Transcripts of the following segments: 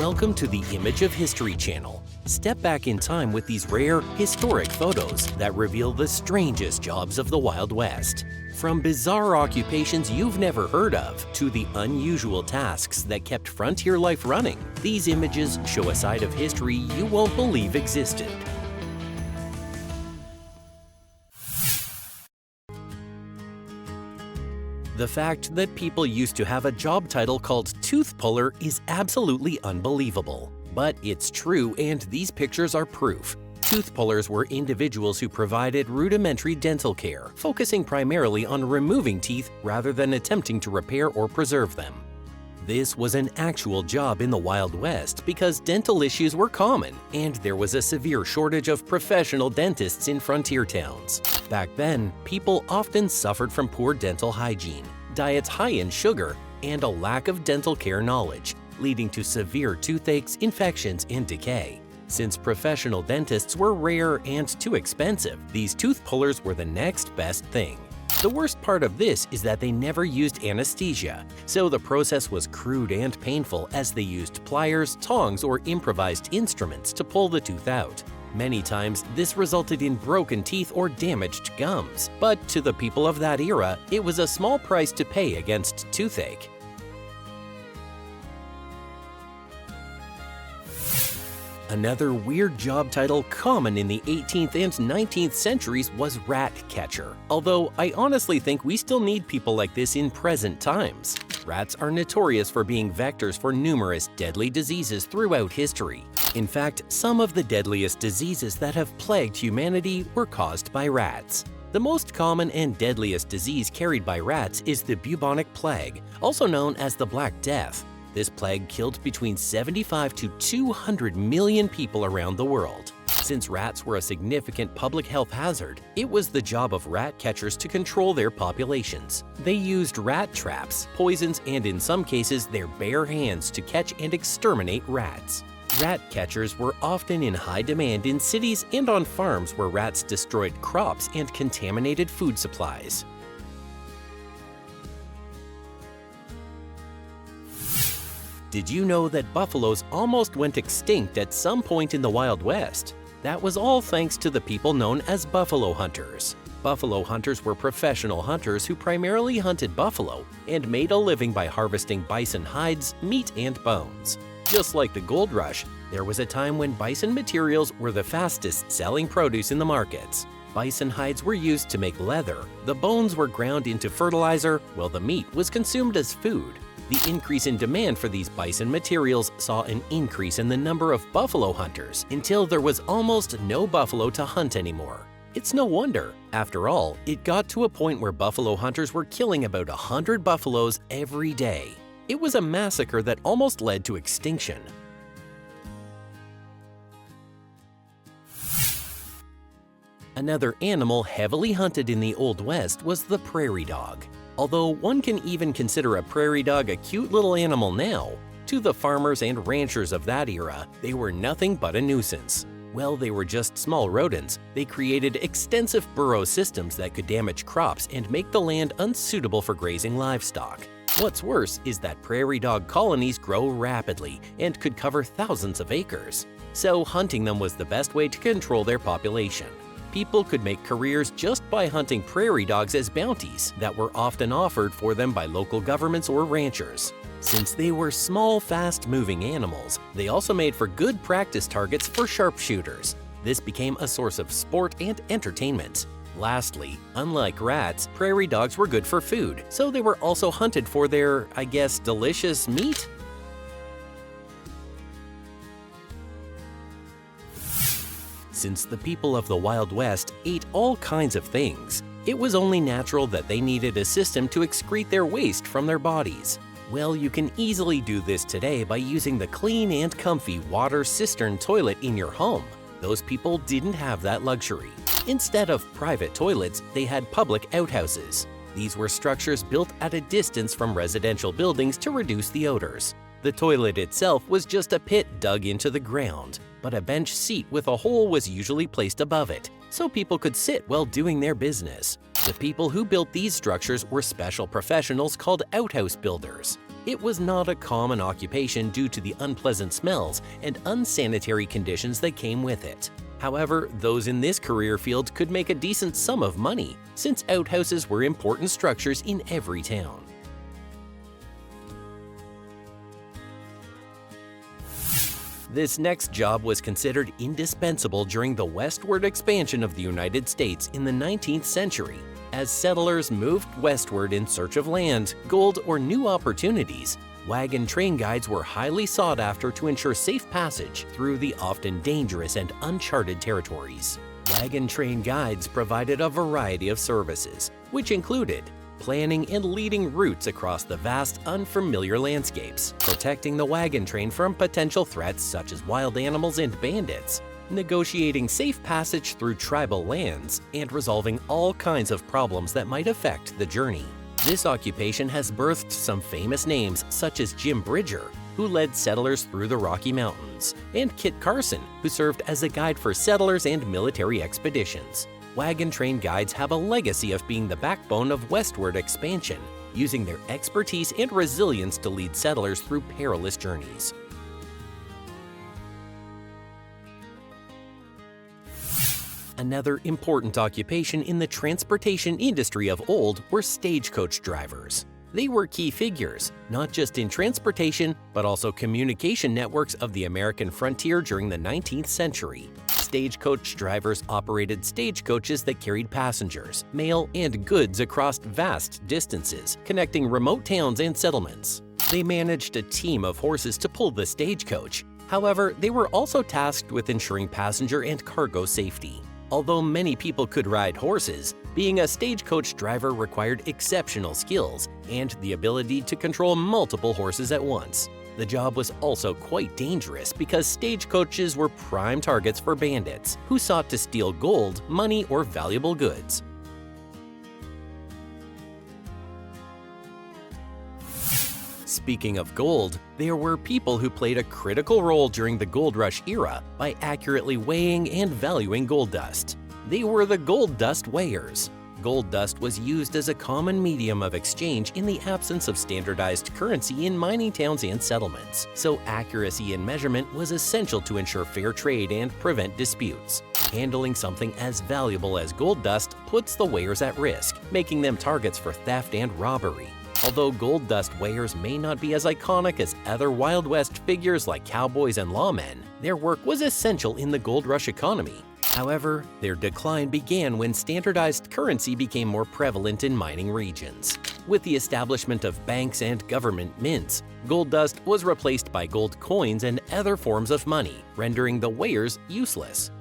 Welcome to the Image of History channel. Step back in time with these rare, historic photos that reveal the strangest jobs of the Wild West. From bizarre occupations you've never heard of to the unusual tasks that kept frontier life running, these images show a side of history you won't believe existed. The fact that people used to have a job title called tooth puller is absolutely unbelievable. But it's true, and these pictures are proof. Tooth pullers were individuals who provided rudimentary dental care, focusing primarily on removing teeth rather than attempting to repair or preserve them. This was an actual job in the Wild West because dental issues were common, and there was a severe shortage of professional dentists in frontier towns. Back then, people often suffered from poor dental hygiene, diets high in sugar, and a lack of dental care knowledge, leading to severe toothaches, infections, and decay. Since professional dentists were rare and too expensive, these tooth pullers were the next best thing. The worst part of this is that they never used anesthesia, so the process was crude and painful as they used pliers, tongs, or improvised instruments to pull the tooth out. Many times, this resulted in broken teeth or damaged gums, but to the people of that era, it was a small price to pay against toothache. Another weird job title common in the 18th and 19th centuries was rat catcher, although I honestly think we still need people like this in present times. Rats are notorious for being vectors for numerous deadly diseases throughout history. In fact, some of the deadliest diseases that have plagued humanity were caused by rats. The most common and deadliest disease carried by rats is the bubonic plague, also known as the Black Death. This plague killed between 75 to 200 million people around the world. Since rats were a significant public health hazard, it was the job of rat catchers to control their populations. They used rat traps, poisons, and in some cases their bare hands to catch and exterminate rats. Rat catchers were often in high demand in cities and on farms where rats destroyed crops and contaminated food supplies. Did you know that buffaloes almost went extinct at some point in the Wild West? That was all thanks to the people known as buffalo hunters. Buffalo hunters were professional hunters who primarily hunted buffalo and made a living by harvesting bison hides, meat, and bones. Just like the gold rush, there was a time when bison materials were the fastest-selling produce in the markets. Bison hides were used to make leather, the bones were ground into fertilizer, while the meat was consumed as food. The increase in demand for these bison materials saw an increase in the number of buffalo hunters until there was almost no buffalo to hunt anymore. It's no wonder. After all, it got to a point where buffalo hunters were killing about 100 buffaloes every day. It was a massacre that almost led to extinction. Another animal heavily hunted in the Old West was the prairie dog. Although one can even consider a prairie dog a cute little animal now, to the farmers and ranchers of that era, they were nothing but a nuisance. Well, they were just small rodents. They created extensive burrow systems that could damage crops and make the land unsuitable for grazing livestock. What's worse is that prairie dog colonies grow rapidly and could cover thousands of acres. So hunting them was the best way to control their population. People could make careers just by hunting prairie dogs as bounties that were often offered for them by local governments or ranchers. Since they were small, fast-moving animals, they also made for good practice targets for sharpshooters. This became a source of sport and entertainment. Lastly, unlike rats, prairie dogs were good for food, so they were also hunted for their, I guess, delicious meat? Since the people of the Wild West ate all kinds of things, it was only natural that they needed a system to excrete their waste from their bodies. Well, you can easily do this today by using the clean and comfy water cistern toilet in your home. Those people didn't have that luxury. Instead of private toilets, they had public outhouses. These were structures built at a distance from residential buildings to reduce the odors. The toilet itself was just a pit dug into the ground, but a bench seat with a hole was usually placed above it, so people could sit while doing their business. The people who built these structures were special professionals called outhouse builders. It was not a common occupation due to the unpleasant smells and unsanitary conditions that came with it. However, those in this career field could make a decent sum of money, since outhouses were important structures in every town. This next job was considered indispensable during the westward expansion of the United States in the 19th century. As settlers moved westward in search of land, gold, or new opportunities, wagon train guides were highly sought after to ensure safe passage through the often dangerous and uncharted territories. Wagon train guides provided a variety of services, which included planning and leading routes across the vast, unfamiliar landscapes, protecting the wagon train from potential threats such as wild animals and bandits, negotiating safe passage through tribal lands, and resolving all kinds of problems that might affect the journey. This occupation has birthed some famous names such as Jim Bridger, who led settlers through the Rocky Mountains, and Kit Carson, who served as a guide for settlers and military expeditions. Wagon train guides have a legacy of being the backbone of westward expansion, using their expertise and resilience to lead settlers through perilous journeys. Another important occupation in the transportation industry of old were stagecoach drivers. They were key figures, not just in transportation, but also communication networks of the American frontier during the 19th century. Stagecoach drivers operated stagecoaches that carried passengers, mail, and goods across vast distances, connecting remote towns and settlements. They managed a team of horses to pull the stagecoach. However, they were also tasked with ensuring passenger and cargo safety. Although many people could ride horses, being a stagecoach driver required exceptional skills and the ability to control multiple horses at once. The job was also quite dangerous because stagecoaches were prime targets for bandits who sought to steal gold, money, or valuable goods. Speaking of gold, there were people who played a critical role during the gold rush era by accurately weighing and valuing gold dust. They were the gold dust weighers. Gold dust was used as a common medium of exchange in the absence of standardized currency in mining towns and settlements, so accuracy in measurement was essential to ensure fair trade and prevent disputes. Handling something as valuable as gold dust puts the weighers at risk, making them targets for theft and robbery. Although gold dust weighers may not be as iconic as other Wild West figures like cowboys and lawmen, their work was essential in the gold rush economy. However, their decline began when standardized currency became more prevalent in mining regions. With the establishment of banks and government mints, gold dust was replaced by gold coins and other forms of money, rendering the weighers useless.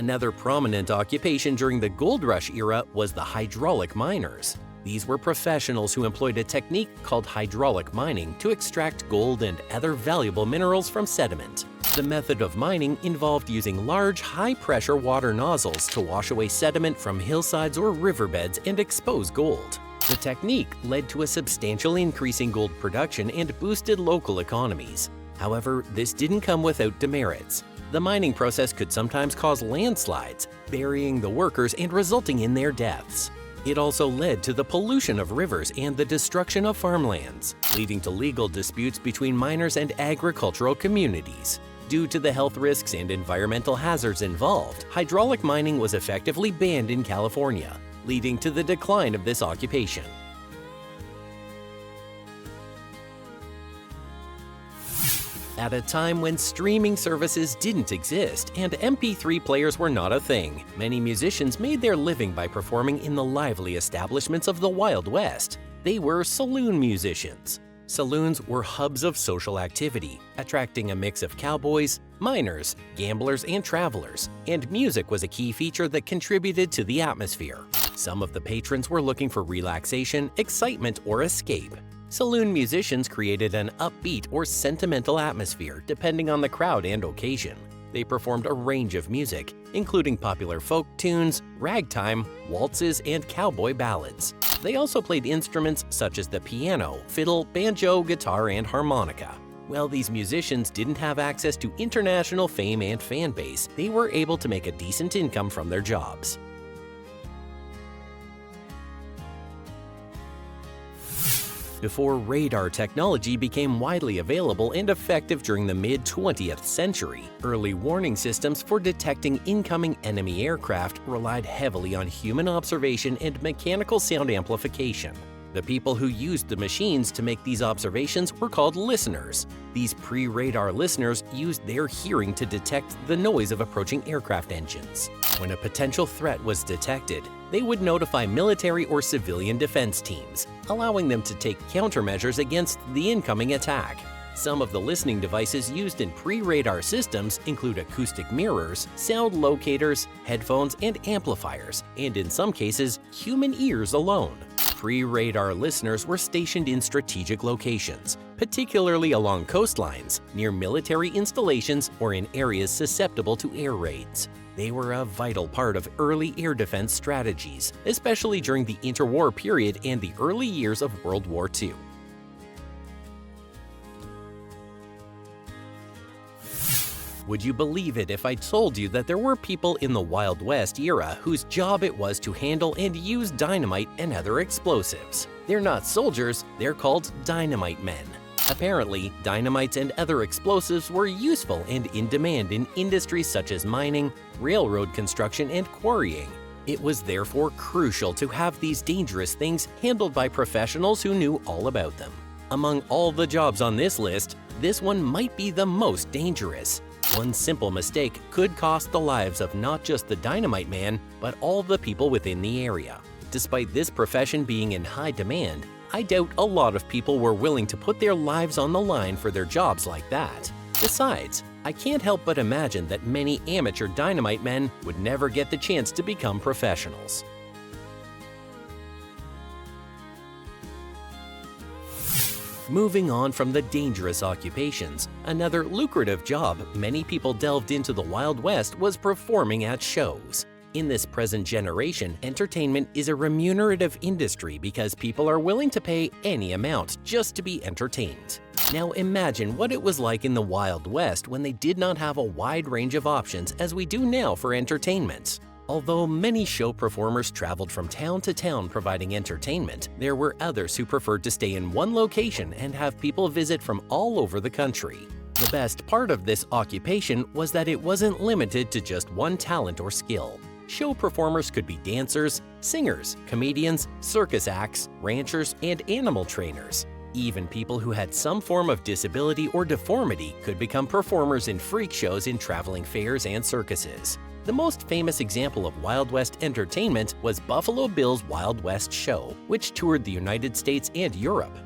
Another prominent occupation during the gold rush era was the hydraulic miners. These were professionals who employed a technique called hydraulic mining to extract gold and other valuable minerals from sediment. The method of mining involved using large, high-pressure water nozzles to wash away sediment from hillsides or riverbeds and expose gold. The technique led to a substantial increase in gold production and boosted local economies. However, this didn't come without demerits. The mining process could sometimes cause landslides, burying the workers and resulting in their deaths. It also led to the pollution of rivers and the destruction of farmlands, leading to legal disputes between miners and agricultural communities. Due to the health risks and environmental hazards involved, hydraulic mining was effectively banned in California, leading to the decline of this occupation. At a time when streaming services didn't exist and MP3 players were not a thing, many musicians made their living by performing in the lively establishments of the Wild West. They were saloon musicians. Saloons were hubs of social activity, attracting a mix of cowboys, miners, gamblers, and travelers, and music was a key feature that contributed to the atmosphere. Some of the patrons were looking for relaxation, excitement, or escape. Saloon musicians created an upbeat or sentimental atmosphere depending on the crowd and occasion. They performed a range of music, including popular folk tunes, ragtime, waltzes, and cowboy ballads. They also played instruments such as the piano, fiddle, banjo, guitar, and harmonica. While these musicians didn't have access to international fame and fan base, they were able to make a decent income from their jobs. before radar technology became widely available and effective during the mid-20th century. Early warning systems for detecting incoming enemy aircraft relied heavily on human observation and mechanical sound amplification. The people who used the machines to make these observations were called listeners. These pre-radar listeners used their hearing to detect the noise of approaching aircraft engines. When a potential threat was detected, they would notify military or civilian defense teams, allowing them to take countermeasures against the incoming attack. Some of the listening devices used in pre-radar systems include acoustic mirrors, sound locators, headphones, and amplifiers, and in some cases, human ears alone. Pre-radar listeners were stationed in strategic locations, particularly along coastlines, near military installations, or in areas susceptible to air raids. They were a vital part of early air defense strategies, especially during the interwar period and the early years of World War II. Would you believe it if I told you that there were people in the Wild West era whose job it was to handle and use dynamite and other explosives? They're not soldiers, they're called dynamite men. Apparently, dynamites and other explosives were useful and in demand in industries such as mining, railroad construction, and quarrying. It was therefore crucial to have these dangerous things handled by professionals who knew all about them. Among all the jobs on this list, this one might be the most dangerous. One simple mistake could cost the lives of not just the dynamite man, but all the people within the area. Despite this profession being in high demand, I doubt a lot of people were willing to put their lives on the line for their jobs like that. Besides, I can't help but imagine that many amateur dynamite men would never get the chance to become professionals. Moving on from the dangerous occupations, another lucrative job many people delved into the Wild West was performing at shows. In this present generation, entertainment is a remunerative industry because people are willing to pay any amount just to be entertained. Now imagine what it was like in the Wild West when they did not have a wide range of options as we do now for entertainment. Although many show performers traveled from town to town providing entertainment, there were others who preferred to stay in one location and have people visit from all over the country. The best part of this occupation was that it wasn't limited to just one talent or skill. Show performers could be dancers, singers, comedians, circus acts, ranchers, and animal trainers. Even people who had some form of disability or deformity could become performers in freak shows in traveling fairs and circuses. The most famous example of Wild West entertainment was Buffalo Bill's Wild West Show, which toured the United States and Europe.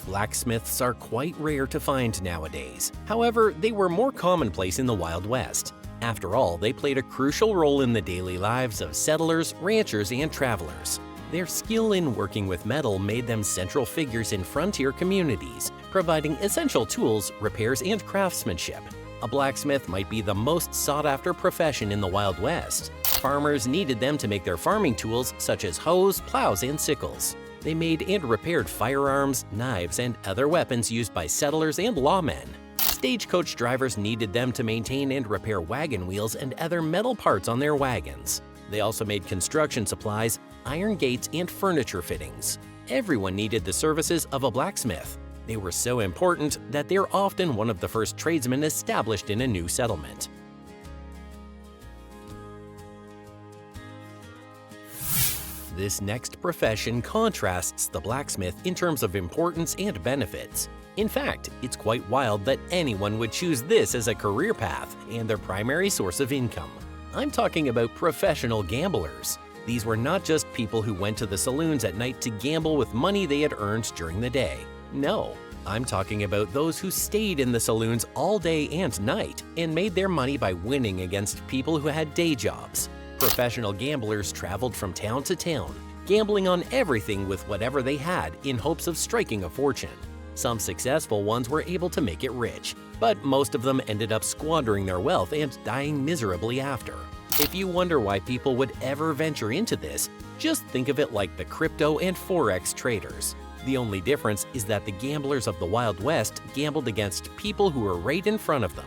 Blacksmiths are quite rare to find nowadays. However, they were more commonplace in the Wild West. After all, they played a crucial role in the daily lives of settlers, ranchers, and travelers. Their skill in working with metal made them central figures in frontier communities, providing essential tools, repairs, and craftsmanship. A blacksmith might be the most sought-after profession in the Wild West. Farmers needed them to make their farming tools such as hoes, plows, and sickles. They made and repaired firearms, knives, and other weapons used by settlers and lawmen. Stagecoach drivers needed them to maintain and repair wagon wheels and other metal parts on their wagons. They also made construction supplies, iron gates, and furniture fittings. Everyone needed the services of a blacksmith. They were so important that they're often one of the first tradesmen established in a new settlement. This next profession contrasts the blacksmith in terms of importance and benefits. In fact, it's quite wild that anyone would choose this as a career path and their primary source of income. I'm talking about professional gamblers. These were not just people who went to the saloons at night to gamble with money they had earned during the day. No, I'm talking about those who stayed in the saloons all day and night and made their money by winning against people who had day jobs. Professional gamblers traveled from town to town, gambling on everything with whatever they had in hopes of striking a fortune. Some successful ones were able to make it rich, but most of them ended up squandering their wealth and dying miserably after. If you wonder why people would ever venture into this, just think of it like the crypto and forex traders. The only difference is that the gamblers of the Wild West gambled against people who were right in front of them.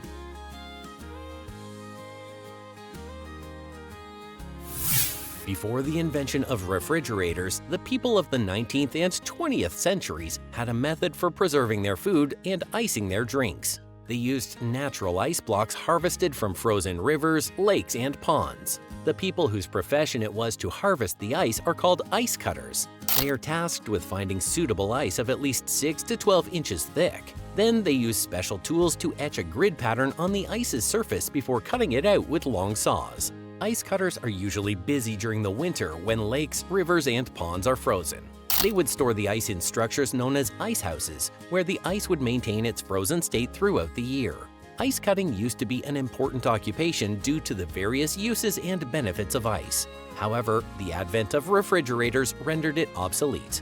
Before the invention of refrigerators, the people of the 19th and 20th centuries had a method for preserving their food and icing their drinks. They used natural ice blocks harvested from frozen rivers, lakes, and ponds. The people whose profession it was to harvest the ice are called ice cutters. They are tasked with finding suitable ice of at least 6 to 12 inches thick. Then they use special tools to etch a grid pattern on the ice's surface before cutting it out with long saws. Ice cutters are usually busy during the winter when lakes, rivers, and ponds are frozen. They would store the ice in structures known as ice houses, where the ice would maintain its frozen state throughout the year. Ice cutting used to be an important occupation due to the various uses and benefits of ice. However, the advent of refrigerators rendered it obsolete.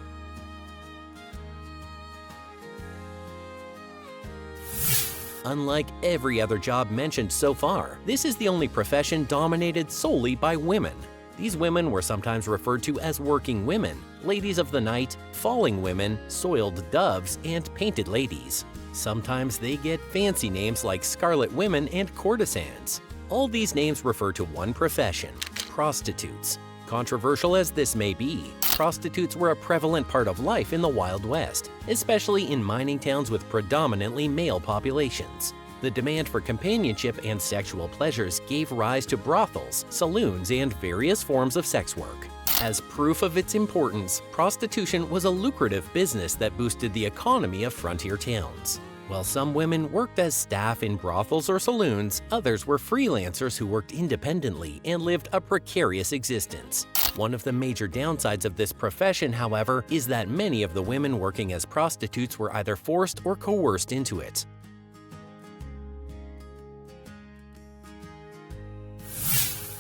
Unlike every other job mentioned so far, this is the only profession dominated solely by women. These women were sometimes referred to as working women, ladies of the night, falling women, soiled doves, and painted ladies. Sometimes they get fancy names like scarlet women and courtesans. All these names refer to one profession: prostitutes. Controversial as this may be, prostitutes were a prevalent part of life in the Wild West, especially in mining towns with predominantly male populations. The demand for companionship and sexual pleasures gave rise to brothels, saloons, and various forms of sex work. As proof of its importance, prostitution was a lucrative business that boosted the economy of frontier towns. While some women worked as staff in brothels or saloons, others were freelancers who worked independently and lived a precarious existence. One of the major downsides of this profession, however, is that many of the women working as prostitutes were either forced or coerced into it.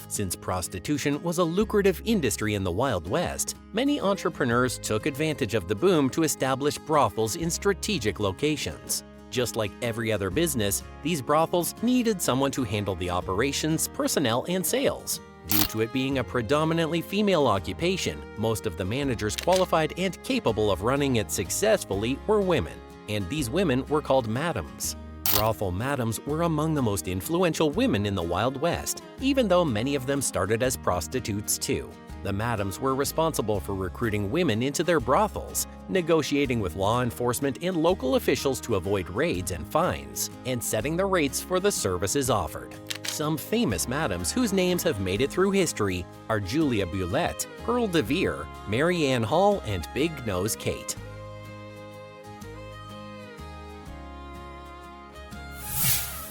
Since prostitution was a lucrative industry in the Wild West, many entrepreneurs took advantage of the boom to establish brothels in strategic locations. Just like every other business, these brothels needed someone to handle the operations, personnel, and sales. Due to it being a predominantly female occupation, most of the managers qualified and capable of running it successfully were women, and these women were called madams. Brothel madams were among the most influential women in the Wild West, even though many of them started as prostitutes too. The madams were responsible for recruiting women into their brothels, negotiating with law enforcement and local officials to avoid raids and fines, and setting the rates for the services offered. Some famous madams whose names have made it through history are Julia Bulette, Pearl de Vere, Mary Ann Hall, and Big Nose Kate.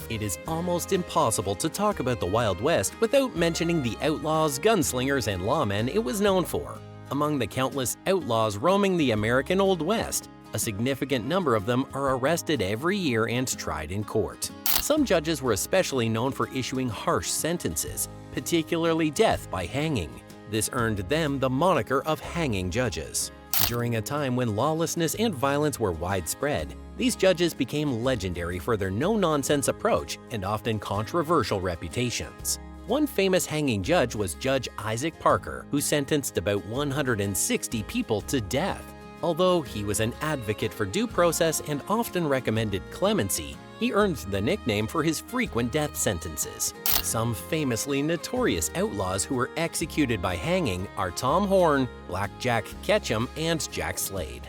It is almost impossible to talk about the Wild West without mentioning the outlaws, gunslingers, and lawmen it was known for. Among the countless outlaws roaming the American Old West, a significant number of them are arrested every year and tried in court. Some judges were especially known for issuing harsh sentences, particularly death by hanging. This earned them the moniker of hanging judges. During a time when lawlessness and violence were widespread, these judges became legendary for their no-nonsense approach and often controversial reputations. One famous hanging judge was Judge Isaac Parker, who sentenced about 160 people to death. Although he was an advocate for due process and often recommended clemency, he earned the nickname for his frequent death sentences. Some famously notorious outlaws who were executed by hanging are Tom Horn, Black Jack Ketchum, and Jack Slade.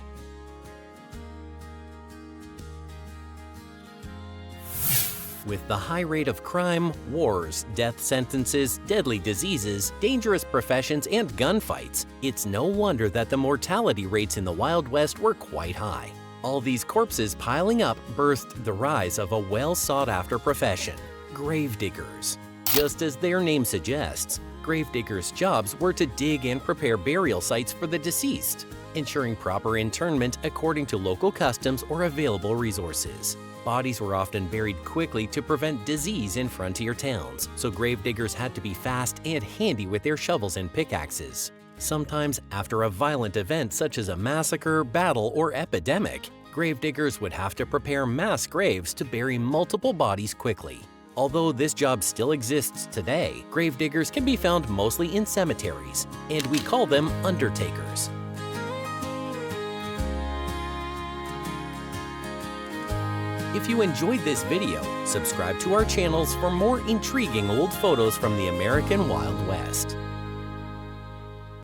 With the high rate of crime, wars, death sentences, deadly diseases, dangerous professions, and gunfights, it's no wonder that the mortality rates in the Wild West were quite high. All these corpses piling up birthed the rise of a well-sought-after profession: gravediggers. Just as their name suggests, gravediggers' jobs were to dig and prepare burial sites for the deceased, ensuring proper interment according to local customs or available resources. Bodies were often buried quickly to prevent disease in frontier towns, so gravediggers had to be fast and handy with their shovels and pickaxes. Sometimes, after a violent event such as a massacre, battle, or epidemic, gravediggers would have to prepare mass graves to bury multiple bodies quickly. Although this job still exists today, gravediggers can be found mostly in cemeteries, and we call them undertakers. If you enjoyed this video, subscribe to our channels for more intriguing old photos from the American Wild West.